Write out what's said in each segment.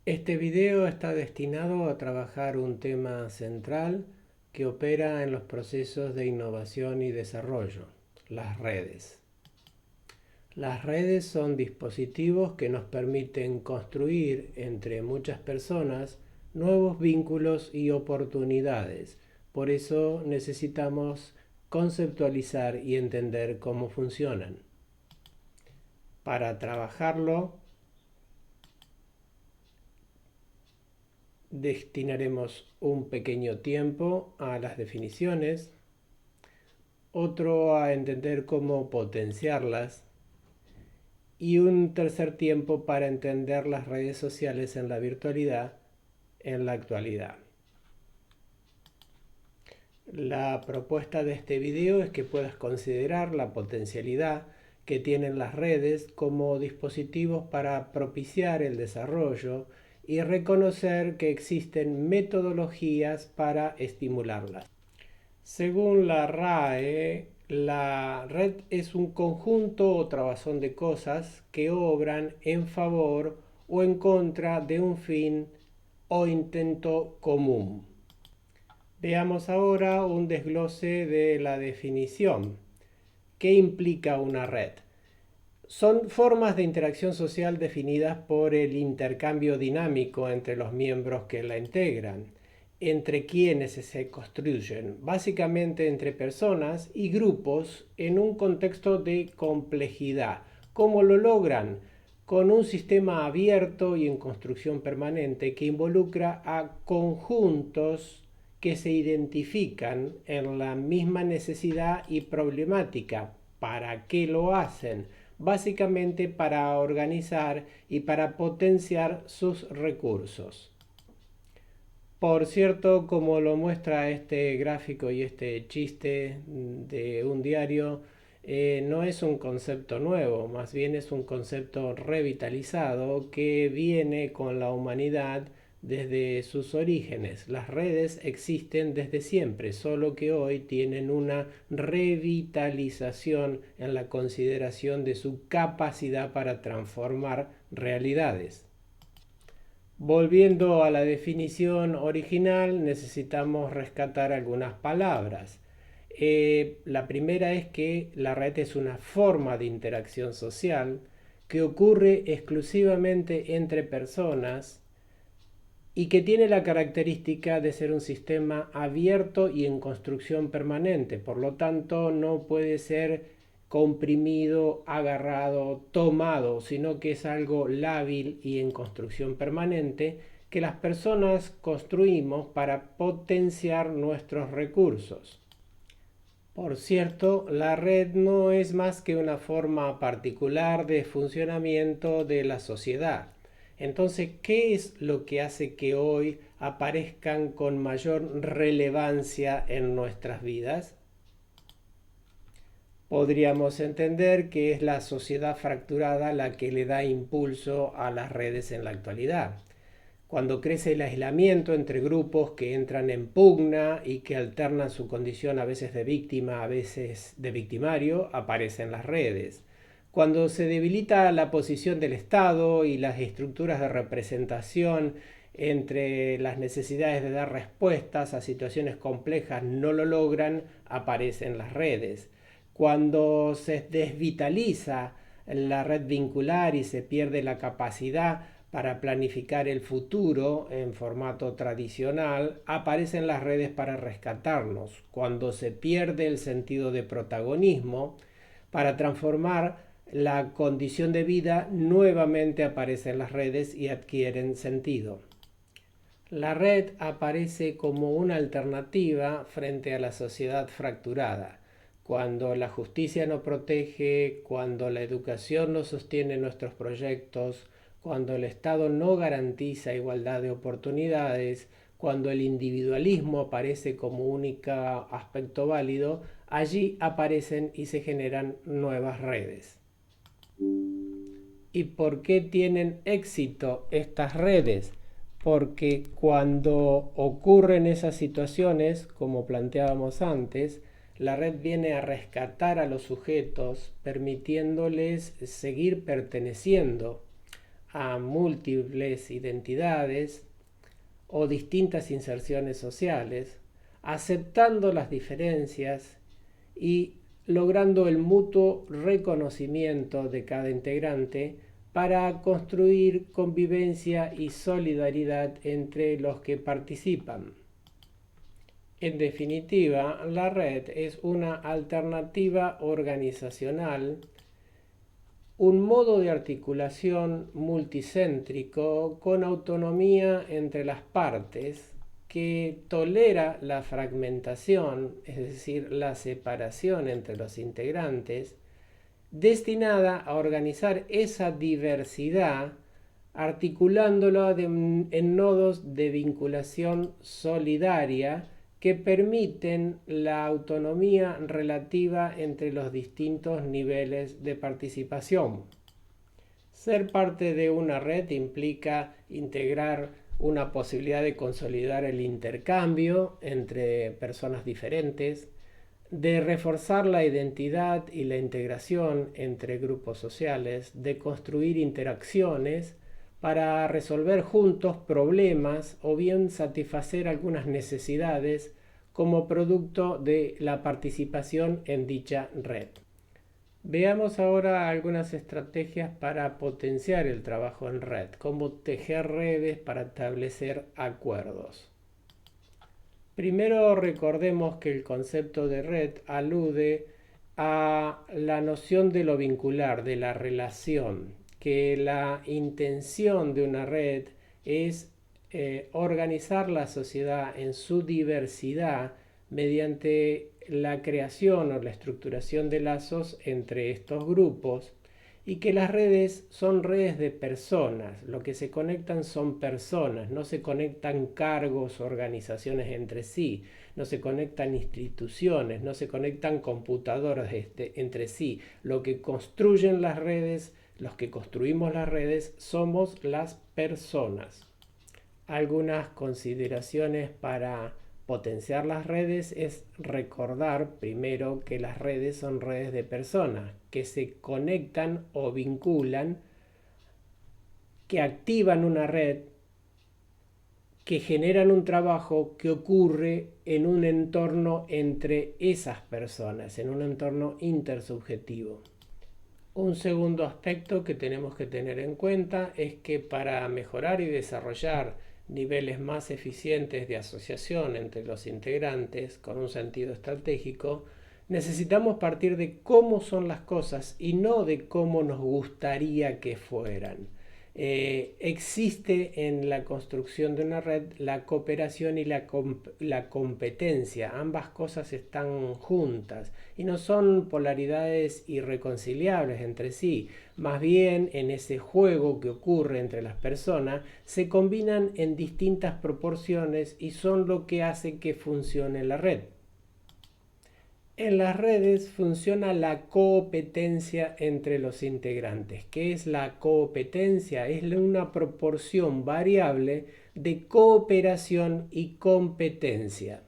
Este video está destinado a trabajar un tema central que opera en los procesos de innovación y desarrollo, las redes. Las redes son dispositivos que nos permiten construir entre muchas personas nuevos vínculos y oportunidades. Por eso necesitamos conceptualizar y entender cómo funcionan. Para trabajarlo, destinaremos un pequeño tiempo a las definiciones, otro a entender cómo potenciarlas y un tercer tiempo para entender las redes sociales en la virtualidad en la actualidad. La propuesta de este video es que puedas considerar la potencialidad que tienen las redes como dispositivos para propiciar el desarrollo y reconocer que existen metodologías para estimularlas. Según la RAE, la red es un conjunto o trabazón de cosas que obran en favor o en contra de un fin o intento común. Veamos ahora un desglose de la definición. ¿Qué implica una red? Son formas de interacción social definidas por el intercambio dinámico entre los miembros que la integran, entre quienes se construyen, básicamente entre personas y grupos en un contexto de complejidad. ¿Cómo lo logran? Con un sistema abierto y en construcción permanente que involucra a conjuntos que se identifican en la misma necesidad y problemática. ¿Para qué lo hacen? Básicamente para organizar y para potenciar sus recursos. Por cierto, como lo muestra este gráfico y este chiste de un diario, no es un concepto nuevo, más bien es un concepto revitalizado que viene con la humanidad desde sus orígenes. Las redes existen desde siempre, solo que hoy tienen una revitalización en la consideración de su capacidad para transformar realidades. Volviendo a la definición original, necesitamos rescatar algunas palabras. La primera es que la red es una forma de interacción social que ocurre exclusivamente entre personas y que tiene la característica de ser un sistema abierto y en construcción permanente. Por lo tanto, no puede ser comprimido, agarrado, tomado, sino que es algo lábil y en construcción permanente que las personas construimos para potenciar nuestros recursos. Por cierto, la red no es más que una forma particular de funcionamiento de la sociedad. Entonces, ¿qué es lo que hace que hoy aparezcan con mayor relevancia en nuestras vidas? Podríamos entender que es la sociedad fracturada la que le da impulso a las redes en la actualidad. Cuando crece el aislamiento entre grupos que entran en pugna y que alternan su condición a veces de víctima, a veces de victimario, aparecen las redes. Cuando se debilita la posición del Estado y las estructuras de representación entre las necesidades de dar respuestas a situaciones complejas no lo logran, aparecen las redes. Cuando se desvitaliza la red vincular y se pierde la capacidad para planificar el futuro en formato tradicional, aparecen las redes para rescatarnos. Cuando se pierde el sentido de protagonismo, para transformar la condición de vida, nuevamente aparecen las redes y adquieren sentido. La red aparece como una alternativa frente a la sociedad fracturada. Cuando la justicia no protege, cuando la educación no sostiene nuestros proyectos, cuando el Estado no garantiza igualdad de oportunidades, cuando el individualismo aparece como único aspecto válido, allí aparecen y se generan nuevas redes. ¿Y por qué tienen éxito estas redes? Porque cuando ocurren esas situaciones, como planteábamos antes, la red viene a rescatar a los sujetos, permitiéndoles seguir perteneciendo a múltiples identidades o distintas inserciones sociales, aceptando las diferencias y logrando el mutuo reconocimiento de cada integrante para construir convivencia y solidaridad entre los que participan. En definitiva, la red es una alternativa organizacional, un modo de articulación multicéntrico con autonomía entre las partes que tolera la fragmentación, es decir, la separación entre los integrantes, destinada a organizar esa diversidad articulándolo en nodos de vinculación solidaria que permiten la autonomía relativa entre los distintos niveles de participación. Ser parte de una red implica integrar una posibilidad de consolidar el intercambio entre personas diferentes, de reforzar la identidad y la integración entre grupos sociales, de construir interacciones para resolver juntos problemas o bien satisfacer algunas necesidades como producto de la participación en dicha red. Veamos ahora algunas estrategias para potenciar el trabajo en red, cómo tejer redes para establecer acuerdos. Primero recordemos que el concepto de red alude a la noción de lo vincular, de la relación, que la intención de una red es organizar la sociedad en su diversidad mediante la creación o la estructuración de lazos entre estos grupos, y que las redes son redes de personas, lo que se conectan son personas, no se conectan cargos o organizaciones entre sí, no se conectan instituciones, no se conectan computadoras entre sí. Lo que construyen las redes, los que construimos las redes, somos las personas. Algunas consideraciones para potenciar las redes es recordar primero que las redes son redes de personas que se conectan o vinculan, que activan una red, que generan un trabajo que ocurre en un entorno entre esas personas, en un entorno intersubjetivo. Un segundo aspecto que tenemos que tener en cuenta es que para mejorar y desarrollar niveles más eficientes de asociación entre los integrantes con un sentido estratégico, necesitamos partir de cómo son las cosas y no de cómo nos gustaría que fueran. Existe en la construcción de una red la cooperación y la competencia. Ambas cosas están juntas y no son polaridades irreconciliables entre sí. Más bien, en ese juego que ocurre entre las personas, se combinan en distintas proporciones y son lo que hace que funcione la red. En las redes funciona la competencia entre los integrantes. ¿Qué es la competencia? Es una proporción variable de cooperación y competencia.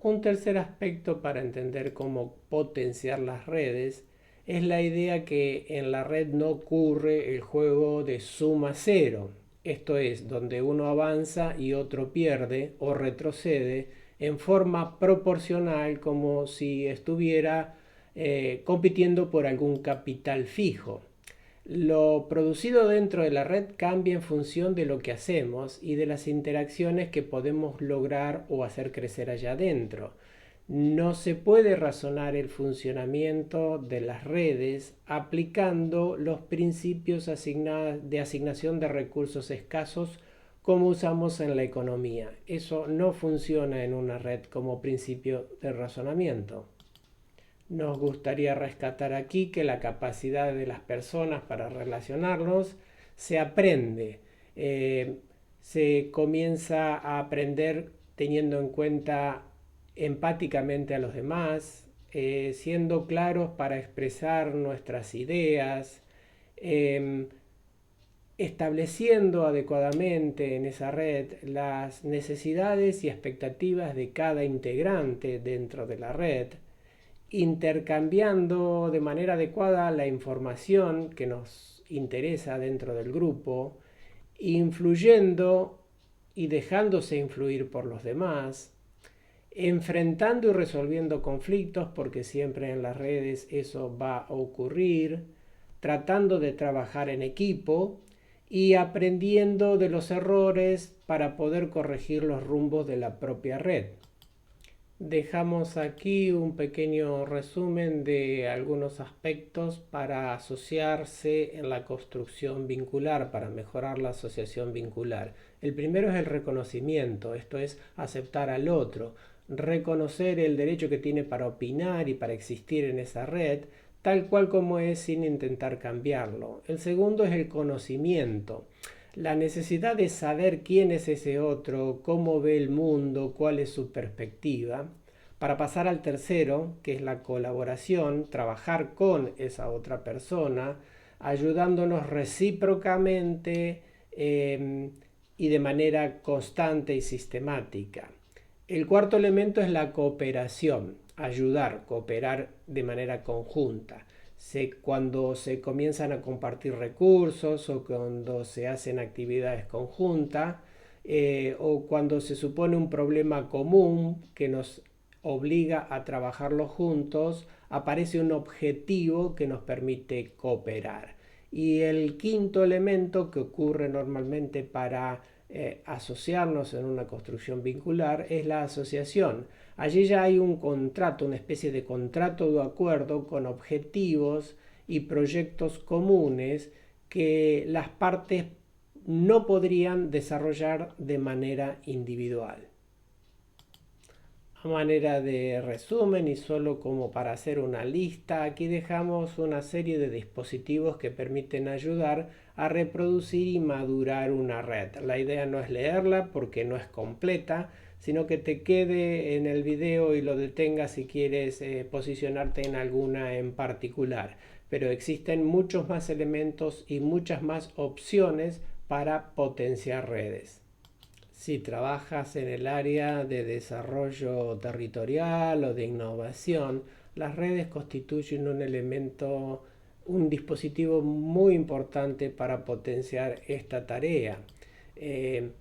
Un tercer aspecto para entender cómo potenciar las redes es la idea que en la red no ocurre el juego de suma cero. Esto es, donde uno avanza y otro pierde o retrocede en forma proporcional, como si estuviera compitiendo por algún capital fijo. Lo producido dentro de la red cambia en función de lo que hacemos y de las interacciones que podemos lograr o hacer crecer allá adentro. No se puede razonar el funcionamiento de las redes aplicando los principios de asignación de recursos escasos como usamos en la economía. Eso no funciona en una red como principio de razonamiento. Nos gustaría rescatar aquí que la capacidad de las personas para relacionarnos se aprende. Se comienza a aprender teniendo en cuenta empáticamente a los demás, siendo claros para expresar nuestras ideas, estableciendo adecuadamente en esa red las necesidades y expectativas de cada integrante dentro de la red intercambiando de manera adecuada la información que nos interesa dentro del grupo, influyendo y dejándose influir por los demás, enfrentando y resolviendo conflictos, porque siempre en las redes eso va a ocurrir, tratando de trabajar en equipo y aprendiendo de los errores para poder corregir los rumbos de la propia red. Dejamos aquí un pequeño resumen de algunos aspectos para asociarse en la construcción vincular, para mejorar la asociación vincular. El primero es el reconocimiento, esto es aceptar al otro, reconocer el derecho que tiene para opinar y para existir en esa red, tal cual como es, sin intentar cambiarlo. El segundo es el conocimiento, la necesidad de saber quién es ese otro, cómo ve el mundo, cuál es su perspectiva, para pasar al tercero, que es la colaboración, trabajar con esa otra persona, ayudándonos recíprocamente y de manera constante y sistemática. El cuarto elemento es la cooperación, ayudar, cooperar de manera conjunta. Cuando se comienzan a compartir recursos o cuando se hacen actividades conjuntas o cuando se supone un problema común que nos obliga a trabajarlo juntos, aparece un objetivo que nos permite cooperar. Y el quinto elemento que ocurre normalmente para asociarnos en una construcción vincular es la asociación. Allí ya hay un contrato, una especie de contrato de acuerdo con objetivos y proyectos comunes que las partes no podrían desarrollar de manera individual. A manera de resumen y solo como para hacer una lista, aquí dejamos una serie de dispositivos que permiten ayudar a reproducir y madurar una red. La idea no es leerla porque no es completa, sino que te quede en el video y lo detengas si quieres posicionarte en alguna en particular. Pero existen muchos más elementos y muchas más opciones para potenciar redes. Si trabajas en el área de desarrollo territorial o de innovación, las redes constituyen un elemento, un dispositivo muy importante para potenciar esta tarea. El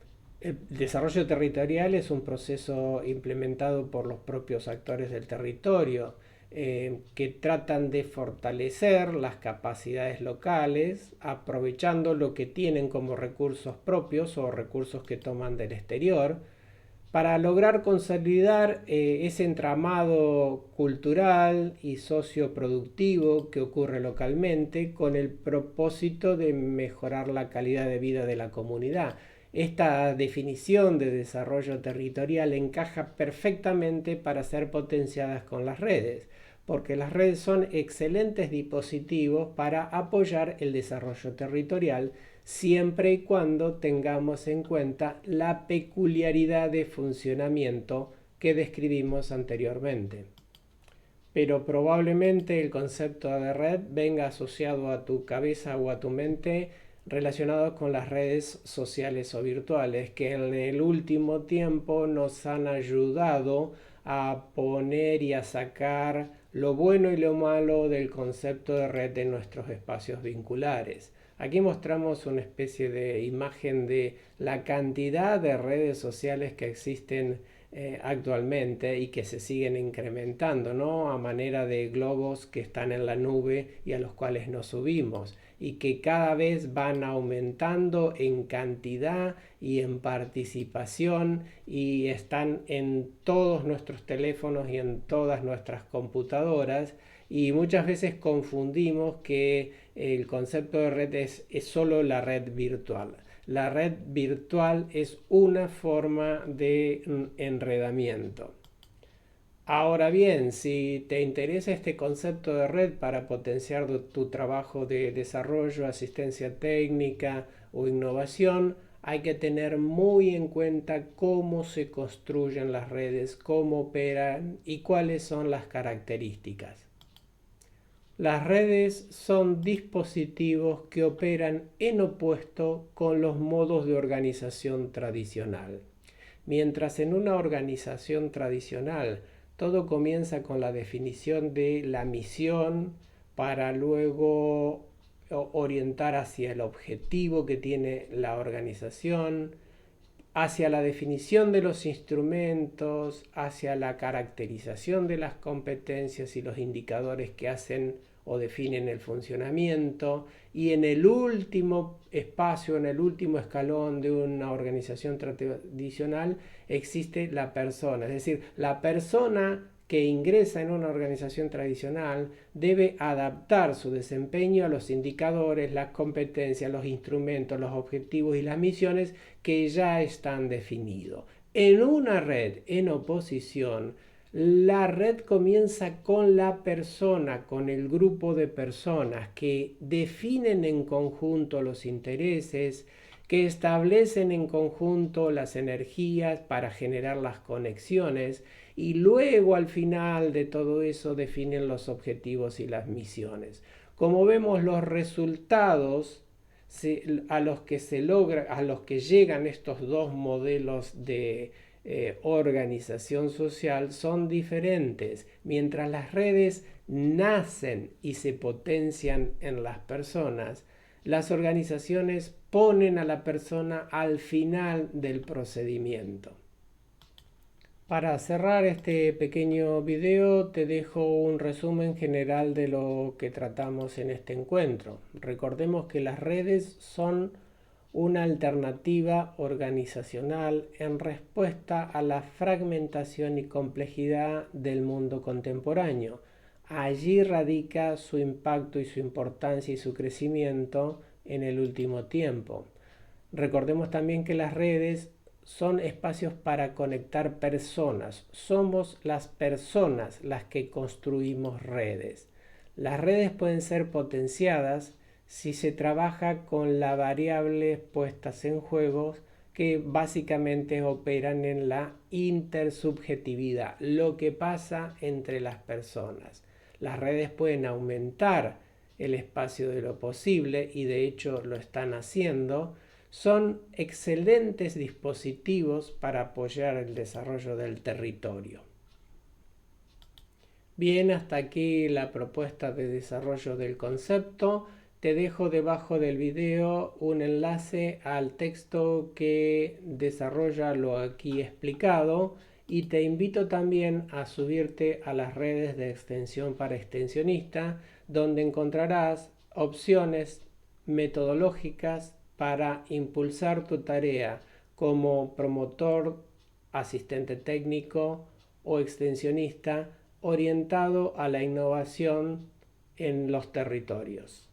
desarrollo territorial es un proceso implementado por los propios actores del territorio que tratan de fortalecer las capacidades locales, aprovechando lo que tienen como recursos propios o recursos que toman del exterior, para lograr consolidar ese entramado cultural y socioproductivo que ocurre localmente con el propósito de mejorar la calidad de vida de la comunidad. Esta definición de desarrollo territorial encaja perfectamente para ser potenciadas con las redes, porque las redes son excelentes dispositivos para apoyar el desarrollo territorial siempre y cuando tengamos en cuenta la peculiaridad de funcionamiento que describimos anteriormente. Pero probablemente el concepto de red venga asociado a tu cabeza o a tu mente relacionados con las redes sociales o virtuales que en el último tiempo nos han ayudado a poner y a sacar lo bueno y lo malo del concepto de red de nuestros espacios vinculares. Aquí mostramos una especie de imagen de la cantidad de redes sociales que existen actualmente y que se siguen incrementando, ¿no? A manera de globos que están en la nube y a los cuales nos subimos y que cada vez van aumentando en cantidad y en participación y están en todos nuestros teléfonos y en todas nuestras computadoras y muchas veces confundimos que el concepto de red es solo la red virtual. La red virtual es una forma de enredamiento. Ahora bien, si te interesa este concepto de red para potenciar tu trabajo de desarrollo, asistencia técnica o innovación, hay que tener muy en cuenta cómo se construyen las redes, cómo operan y cuáles son las características. Las redes son dispositivos que operan en opuesto con los modos de organización tradicional. Mientras en una organización tradicional todo comienza con la definición de la misión para luego orientar hacia el objetivo que tiene la organización, hacia la definición de los instrumentos, hacia la caracterización de las competencias y los indicadores que hacen o definen el funcionamiento, y en el último espacio, en el último escalón de una organización tradicional existe la persona, es decir, la persona que ingresa en una organización tradicional debe adaptar su desempeño a los indicadores, las competencias, los instrumentos, los objetivos y las misiones que ya están definidos. En una red en oposición, la red comienza con la persona, con el grupo de personas que definen en conjunto los intereses, que establecen en conjunto las energías para generar las conexiones y luego al final de todo eso definen los objetivos y las misiones. Como vemos, los resultados a los que se logra, a los que llegan estos dos modelos de organización social son diferentes. Mientras las redes nacen y se potencian en las personas, las organizaciones ponen a la persona al final del procedimiento. Para cerrar este pequeño video te dejo un resumen general de lo que tratamos en este encuentro. Recordemos que las redes son una alternativa organizacional en respuesta a la fragmentación y complejidad del mundo contemporáneo. Allí radica su impacto y su importancia y su crecimiento en el último tiempo. Recordemos también que las redes son espacios para conectar personas. Somos las personas las que construimos redes. Las redes pueden ser potenciadas si se trabaja con las variables puestas en juego que básicamente operan en la intersubjetividad, lo que pasa entre las personas. Las redes pueden aumentar el espacio de lo posible y de hecho lo están haciendo. Son excelentes dispositivos para apoyar el desarrollo del territorio. Bien, hasta aquí la propuesta de desarrollo del concepto. Te dejo debajo del video un enlace al texto que desarrolla lo aquí explicado y te invito también a subirte a las redes de extensión para extensionista, donde encontrarás opciones metodológicas para impulsar tu tarea como promotor, asistente técnico o extensionista orientado a la innovación en los territorios.